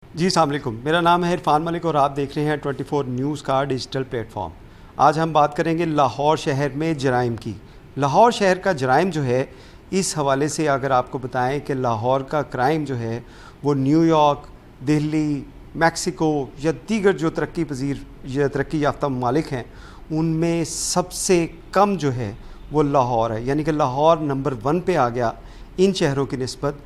जी अस्सलाम वालेकुम। मेरा नाम है इरफान मलिक और आप देख रहे हैं 24 न्यूज़ का डिजिटल प्लेटफॉर्म। आज हम बात करेंगे लाहौर शहर में जराइम की। लाहौर शहर का जराइम जो है, इस हवाले से अगर आपको बताएं कि लाहौर का क्राइम जो है वो न्यूयॉर्क, दिल्ली, मैक्सिको या दीगर जो तरक्की पजीर या तरक्की याफ्ता ममालिक हैं उनमें सबसे कम जो है वो लाहौर है। यानी कि लाहौर नंबर 1 पे आ गया इन शहरों की निस्बत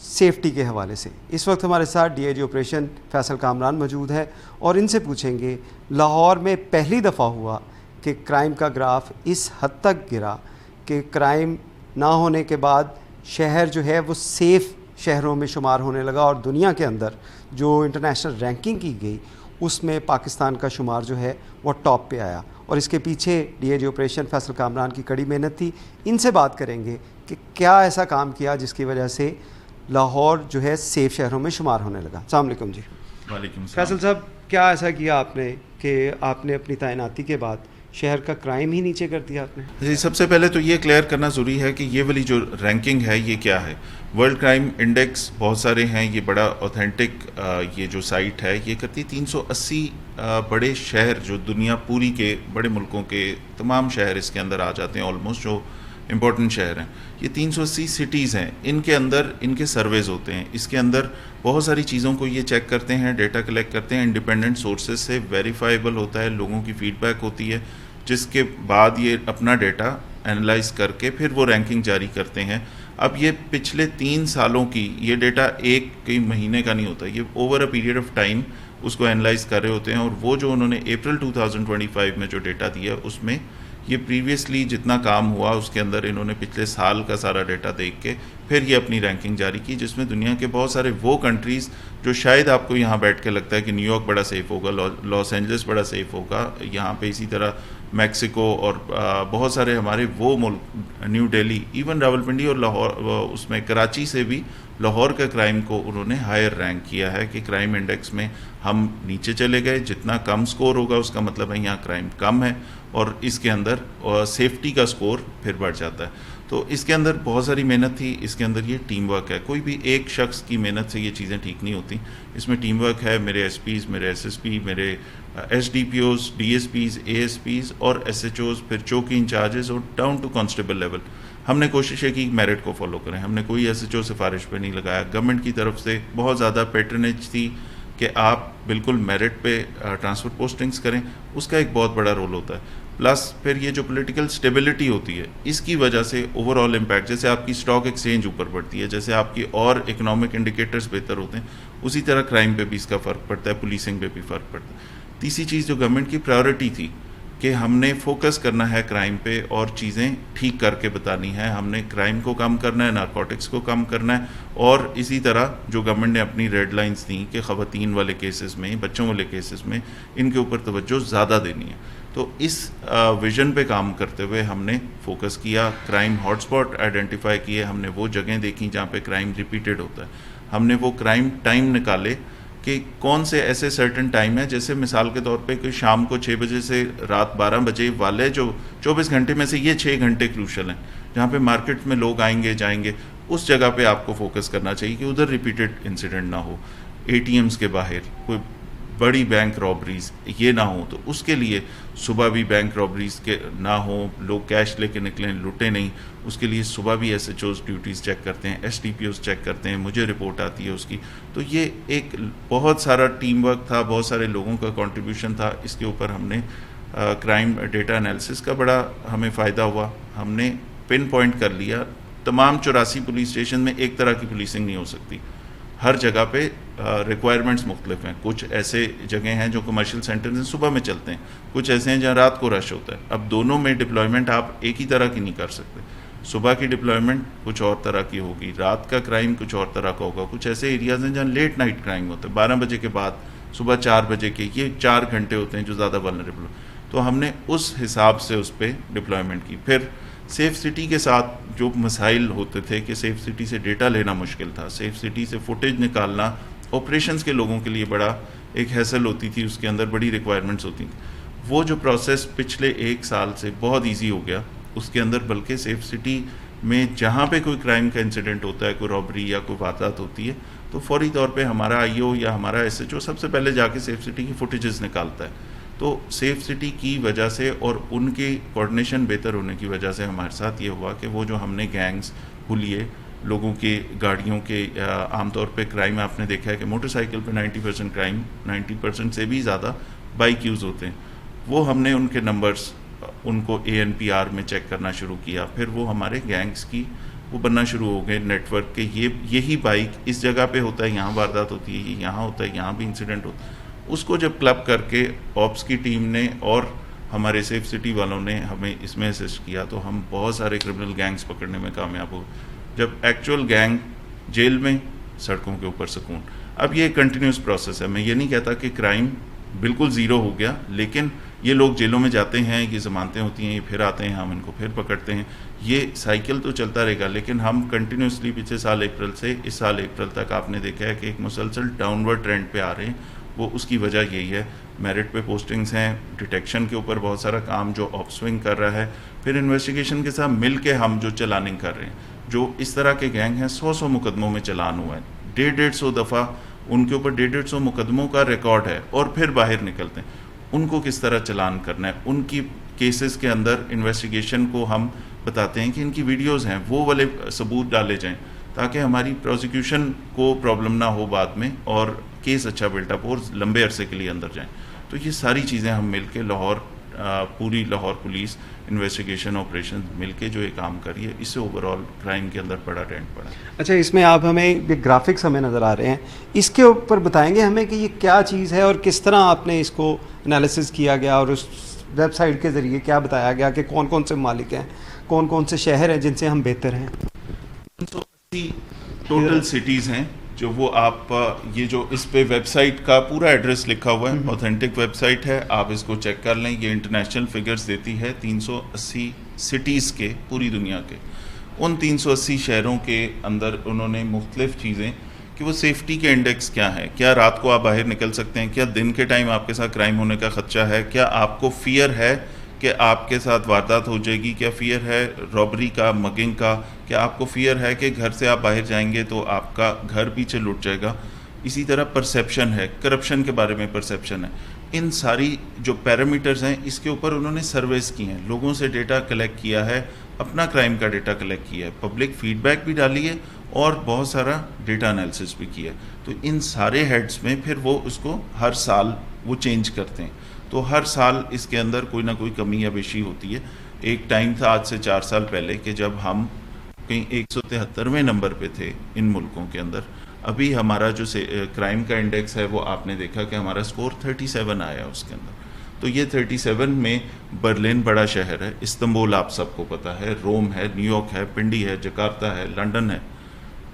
सेफ्टी के हवाले से। इस वक्त हमारे साथ डीआईजी ऑपरेशन फैसल कामरान मौजूद है और इनसे पूछेंगे लाहौर में पहली दफ़ा हुआ कि क्राइम का ग्राफ इस हद तक गिरा कि क्राइम ना होने के बाद शहर जो है वो सेफ़ शहरों में शुमार होने लगा और दुनिया के अंदर जो इंटरनेशनल रैंकिंग की गई उसमें पाकिस्तान का शुमार जो है वो टॉप पे आया। और इसके पीछे डीआईजी ऑपरेशन फैसल कामरान की कड़ी मेहनत थी। इनसे बात करेंगे कि क्या ऐसा काम किया जिसकी वजह से लाहौर जो है सेफ शहरों में शुमार होने लगा। अस्सलाम वालेकुम जी। वालेकुम फैसल सलाम। साहब, क्या ऐसा किया आपने कि आपने अपनी तैनाती के बाद शहर का क्राइम ही नीचे कर दिया आपने? जी, सबसे पहले तो ये क्लियर करना ज़रूरी है कि ये वाली जो रैंकिंग है ये क्या है। वर्ल्ड क्राइम इंडेक्स बहुत सारे हैं, ये बड़ा ऑथेंटिक ये जो साइट है ये करती 380 बड़े शहर जो दुनिया पूरी के बड़े मुल्कों के तमाम शहर इसके अंदर आ जाते हैं, ऑलमोस्ट जो इम्पोर्टेंट शहर हैं। ये 380 सिटीज़ हैं, इनके अंदर इनके सर्वेज होते हैं। इसके अंदर बहुत सारी चीज़ों को ये चेक करते हैं, डेटा कलेक्ट करते हैं, इंडिपेंडेंट सोर्सेज से वेरीफाइबल होता है, लोगों की फीडबैक होती है, जिसके बाद ये अपना डेटा एनालाइज करके फिर वो रैंकिंग जारी करते हैं। अब ये पिछले 3 सालों की ये डेटा एक कई महीने का नहीं होता, ये over a period of time उसको एनालाइज कर रहे होते हैं। और वो जो उन्होंने अप्रैल 2025 में जो डेटा दिया उसमें ये प्रीवियसली जितना काम हुआ उसके अंदर इन्होंने पिछले साल का सारा डेटा देख के फिर ये अपनी रैंकिंग जारी की, जिसमें दुनिया के बहुत सारे वो कंट्रीज़ जो शायद आपको यहाँ बैठ के लगता है कि न्यूयॉर्क बड़ा सेफ़ होगा, लॉस एंजल्स बड़ा सेफ़ होगा, यहाँ पे इसी तरह मैक्सिको और बहुत सारे हमारे वो मुल्क, न्यू दिल्ली, इवन रावलपिंडी और लाहौर, उसमें कराची से भी लाहौर का क्राइम को उन्होंने हायर रैंक किया है कि क्राइम इंडेक्स में हम नीचे चले गए। जितना कम स्कोर होगा उसका मतलब है यहाँ क्राइम कम है और इसके अंदर सेफ्टी का स्कोर फिर बढ़ जाता है। तो इसके अंदर बहुत सारी मेहनत थी, इसके अंदर ये टीम वर्क है। कोई भी एक शख्स की मेहनत से ये चीज़ें ठीक नहीं होती, इसमें टीम वर्क है। मेरे एसपीज़, मेरे एसएसपी, मेरे एसडीपीओज़, डीएसपीज़, एएसपीज़ और एसएचओज़, फिर चौकी इंचार्जेस और डाउन टू कांस्टेबल लेवल, हमने कोशिश है कि मेरिट को फॉलो करें। हमने कोई एसएचओ सिफारिश पे नहीं लगाया। गवर्नमेंट की तरफ से बहुत ज़्यादा पैटर्नेज थी कि आप बिल्कुल मेरिट पे ट्रांसफ़र पोस्टिंग्स करें, उसका एक बहुत बड़ा रोल होता है। प्लस फिर ये जो पॉलिटिकल स्टेबिलिटी होती है इसकी वजह से ओवरऑल इम्पैक्ट, जैसे आपकी स्टॉक एक्सचेंज ऊपर बढ़ती है, जैसे आपकी और इकोनॉमिक इंडिकेटर्स बेहतर होते हैं, उसी तरह क्राइम पे भी इसका फ़र्क पड़ता है, पुलिसिंग पे भी फ़र्क पड़ता है। तीसरी चीज़ जो गवर्नमेंट की प्रायोरिटी थी कि हमने फोकस करना है क्राइम पे और चीज़ें ठीक करके बतानी है, हमने क्राइम को कम करना है, नारकोटिक्स को कम करना है। और इसी तरह जो गवर्नमेंट ने अपनी रेड लाइंस दी कि ख़वातीन वाले केसेस में, बच्चों वाले केसेस में इनके ऊपर तवज्जो ज़्यादा देनी है। तो इस विज़न पे काम करते हुए हमने फोकस किया, क्राइम हॉटस्पॉट आइडेंटिफाई किए, हमने वो जगह देखी जहाँ पे क्राइम रिपीटेड होता है, हमने वो क्राइम टाइम निकाले कि कौन से ऐसे सर्टन टाइम है, जैसे मिसाल के तौर पे कि शाम को 6 बजे से रात 12 बजे वाले जो 24 घंटे में से ये 6 घंटे क्रूशल हैं, जहाँ पे मार्केट में लोग आएंगे जाएंगे, उस जगह पे आपको फोकस करना चाहिए कि उधर रिपीटेड इंसिडेंट ना हो। एटीएम्स के बाहर कोई बड़ी बैंक रॉबरीज ये ना हो, तो उसके लिए सुबह भी बैंक रॉबरीज के ना हो, लोग कैश लेके निकलें, लुटे नहीं, उसके लिए सुबह भी एसएचओज़ ड्यूटीज़ चेक करते हैं, एसडीपीओज़ चेक करते हैं, मुझे रिपोर्ट आती है उसकी। तो ये एक बहुत सारा टीम वर्क था, बहुत सारे लोगों का कंट्रीब्यूशन था। इसके ऊपर हमने क्राइम डेटा एनालिसिस का बड़ा हमें फ़ायदा हुआ। हमने पिन पॉइंट कर लिया, तमाम 84 पुलिस स्टेशन में एक तरह की पुलिसिंग नहीं हो सकती, हर जगह पे रिक्वायरमेंट्स मुख्तलिफ हैं। कुछ ऐसे जगह हैं जो कमर्शियल सेंटर्स हैं सुबह में चलते हैं, कुछ ऐसे हैं जहाँ रात को रश होता है। अब दोनों में डिप्लॉयमेंट आप एक ही तरह की नहीं कर सकते। सुबह की डिप्लॉयमेंट कुछ और तरह की होगी, रात का क्राइम कुछ और तरह का होगा। कुछ ऐसे एरियाज़ हैं जहाँ लेट नाइट क्राइम होता है, 12 बजे के बाद, सुबह 4 बजे के, ये 4 घंटे होते हैं जो ज़्यादा वल्नरेबल। तो हमने उस हिसाब से उस पर डिप्लॉयमेंट की। फिर सेफ़ सिटी के साथ जो मसाइल होते थे कि सेफ़ सिटी से डेटा लेना मुश्किल था, सेफ़ सिटी से फुटेज निकालना ऑपरेशंस के लोगों के लिए बड़ा एक हैसल होती थी, उसके अंदर बड़ी रिक्वायरमेंट्स होती थी। वो जो प्रोसेस पिछले 1 साल से बहुत इजी हो गया उसके अंदर, बल्कि सेफ़ सिटी में जहाँ पे कोई क्राइम का इंसिडेंट होता है, कोई रॉबरी या कोई वारदात होती है, तो फौरी तौर पे हमारा आईओ या हमारा एसएचओ सबसे पहले जाके सेफ सिटी की फुटेजेस निकालता है। तो सेफ सिटी की वजह से और उनके कोऑर्डिनेशन बेहतर होने की वजह से हमारे साथ ये हुआ कि वो जो हमने गैंग्स, हुलिये, लोगों के गाड़ियों के आमतौर पे क्राइम आपने देखा है कि मोटरसाइकिल पे 90% क्राइम, 90% से भी ज़्यादा बाइक यूज़ होते हैं। वो हमने उनके नंबर्स, उनको ANPR में चेक करना शुरू किया। फिर वो हमारे गैंग्स की वो बनना शुरू हो गए नेटवर्क के, यही बाइक इस जगह पे होता है, यहाँ वारदात होती है, ये यहाँ होता है, यहाँ भी इंसिडेंट होता है। उसको जब क्लब करके ऑप्स की टीम ने और हमारे सेफ सिटी वालों ने हमें इसमें असिस्ट किया, तो हम बहुत सारे क्रिमिनल गैंग्स पकड़ने में कामयाब हो। जब एक्चुअल गैंग जेल में, सड़कों के ऊपर सुकून। अब ये कंटिन्यूस प्रोसेस है। मैं ये नहीं कहता कि क्राइम बिल्कुल ज़ीरो हो गया, लेकिन ये लोग जेलों में जाते हैं, ये ज़मानतें होती हैं, ये फिर आते हैं, हम इनको फिर पकड़ते हैं, ये साइकिल तो चलता रहेगा। लेकिन हम कंटिन्यूसली पिछले साल अप्रैल से इस साल अप्रैल तक आपने देखा है कि एक मुसलसल डाउनवर्ड ट्रेंड पे आ रहे हैं। वो उसकी वजह यही है, मेरिट पे पोस्टिंग्स हैं, डिटेक्शन के ऊपर बहुत सारा काम जो अपस्विंग कर रहा है, फिर इन्वेस्टिगेशन के साथ मिल के हम जो चलानिंग कर रहे हैं। जो इस तरह के गैंग हैं, 100 मुकदमों में चलान हुआ है, 150 दफ़ा उनके ऊपर 150 मुकदमों का रिकॉर्ड है, और फिर बाहर निकलते हैं। उनको किस तरह चलान करना है, उनकी केसेस के अंदर इन्वेस्टिगेशन को हम बताते हैं कि इनकी वीडियोस हैं, वो वाले सबूत डाले जाएं, ताकि हमारी प्रोसिक्यूशन को प्रॉब्लम ना हो बाद में, और केस अच्छा बिल्टअप और लंबे अरसे के लिए अंदर जाएं। तो ये सारी चीज़ें हम मिल के पूरी लाहौर पुलिस इन्वेस्टिगेशन ऑपरेशन मिलके जो ये काम करी है, इससे ओवरऑल क्राइम के अंदर बड़ा ट्रेंड पड़ा। अच्छा, इसमें आप हमें ग्राफिक्स हमें नज़र आ रहे हैं, इसके ऊपर बताएंगे हमें कि ये क्या चीज़ है और किस तरह आपने इसको एनालिसिस किया गया, और उस वेबसाइट के ज़रिए क्या बताया गया कि कौन कौन से मालिक हैं, कौन कौन से शहर हैं जिनसे हम बेहतर हैं। 380 टोटल सिटीज़ हैं जो वो आप ये जो इस पे वेबसाइट का पूरा एड्रेस लिखा हुआ है, ऑथेंटिक वेबसाइट है, आप इसको चेक कर लें। ये इंटरनेशनल फिगर्स देती है 380 सिटीज़ के, पूरी दुनिया के। उन 380 शहरों के अंदर उन्होंने मुख्तलिफ चीज़ें कि वो सेफ्टी के इंडेक्स क्या है, क्या रात को आप बाहर निकल सकते हैं, क्या दिन के टाइम आपके साथ क्राइम होने का खदशा है, क्या आपको फियर है कि आपके साथ वारदात हो जाएगी, क्या फियर है रॉबरी का, मगिंग का, क्या आपको फियर है कि घर से आप बाहर जाएंगे तो आपका घर पीछे लुट जाएगा। इसी तरह परसेप्शन है, करप्शन के बारे में परसेप्शन है। इन सारी जो पैरामीटर्स हैं, इसके ऊपर उन्होंने सर्वेस की हैं, लोगों से डेटा कलेक्ट किया है, अपना क्राइम का डेटा कलेक्ट किया है, पब्लिक फीडबैक भी डाली है, और बहुत सारा डेटा एनालिसिस भी किया है। तो इन सारे हेड्स में फिर वो उसको हर साल वो चेंज करते हैं। तो हर साल इसके अंदर कोई ना कोई कमी या बेशी होती है। एक टाइम था आज से 4 साल पहले कि जब हम कहीं 173वें नंबर पे थे इन मुल्कों के अंदर। अभी हमारा जो क्राइम का इंडेक्स है वो आपने देखा कि हमारा स्कोर 37 आया उसके अंदर। तो ये 37 में बर्लिन बड़ा शहर है, इस्तांबुल आप सबको पता है, रोम है, न्यूयॉर्क है, पिंडी है, जकार्ता है, लंदन है,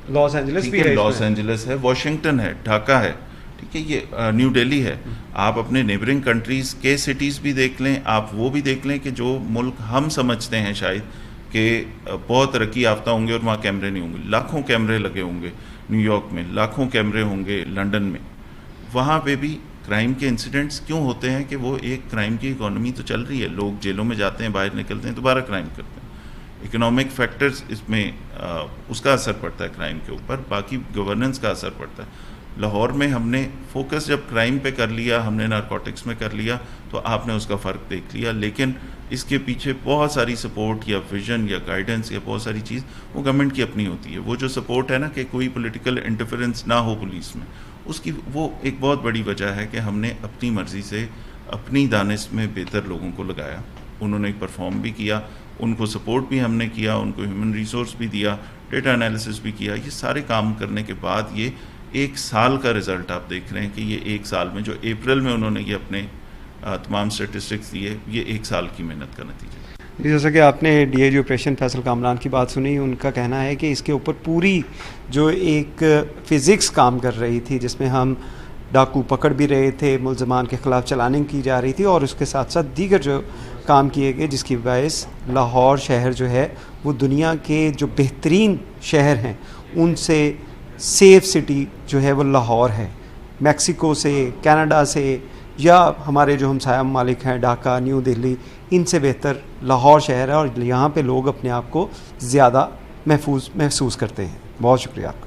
लॉस एंजलिस भी है, लॉस एंजलिस है, वाशिंगटन है, ढाका है, ठीक है, ये न्यू दिल्ली है। आप अपने नेबरिंग कंट्रीज़ के सिटीज़ भी देख लें, आप वो भी देख लें कि जो मुल्क हम समझते हैं शायद कि बहुत तरक्की याफ्ता होंगे और वहाँ कैमरे नहीं होंगे, लाखों कैमरे लगे होंगे। न्यूयॉर्क में लाखों कैमरे होंगे, लंदन में, वहाँ पे भी क्राइम के इंसिडेंट्स क्यों होते हैं कि वो एक क्राइम की इकोनॉमी तो चल रही है, लोग जेलों में जाते हैं, बाहर निकलते हैं, दोबारा क्राइम करते हैं। इकोनॉमिक फैक्टर्स इसमें उसका असर पड़ता है क्राइम के ऊपर, बाकी गवर्नेंस का असर पड़ता है। लाहौर में हमने फोकस जब क्राइम पे कर लिया, हमने नारकोटिक्स में कर लिया, तो आपने उसका फ़र्क देख लिया। लेकिन इसके पीछे बहुत सारी सपोर्ट या विजन या गाइडेंस या बहुत सारी चीज़ वो गवर्नमेंट की अपनी होती है। वो जो सपोर्ट है ना कि कोई पॉलिटिकल इंटरफेरेंस ना हो पुलिस में, उसकी वो एक बहुत बड़ी वजह है कि हमने अपनी मर्ज़ी से अपनी दानिश में बेहतर लोगों को लगाया, उन्होंने परफॉर्म भी किया, उनको सपोर्ट भी हमने किया, उनको ह्यूमन रिसोर्स भी दिया, डेटा एनालिसिस भी किया। ये सारे काम करने के बाद ये 1 साल का रिज़ल्ट आप देख रहे हैं कि ये 1 साल में जो अप्रैल में उन्होंने ये अपने तमाम स्टेटिस्टिक्स दिए, ये 1 साल की मेहनत का नतीजा। जैसा कि आपने डीआईजी ऑपरेशन फैसल कामरान की बात सुनी, उनका कहना है कि इसके ऊपर पूरी जो एक फ़िज़िक्स काम कर रही थी, जिसमें हम डाकू पकड़ भी रहे थे, मुलजमान के ख़िलाफ़ चलानिंग की जा रही थी, और उसके साथ साथ दीगर जो काम किए गए, जिसकी बायस लाहौर शहर जो है वो दुनिया के जो बेहतरीन शहर हैं उनसे सेफ़ सिटी जो है वो लाहौर है। मैक्सिको से, कनाडा से, या हमारे जो हमसाया ममालिक हैं ढाका, न्यू दिल्ली, इनसे बेहतर लाहौर शहर है और यहाँ पे लोग अपने आप को ज़्यादा महफूज महसूस करते हैं। बहुत शुक्रिया आपका।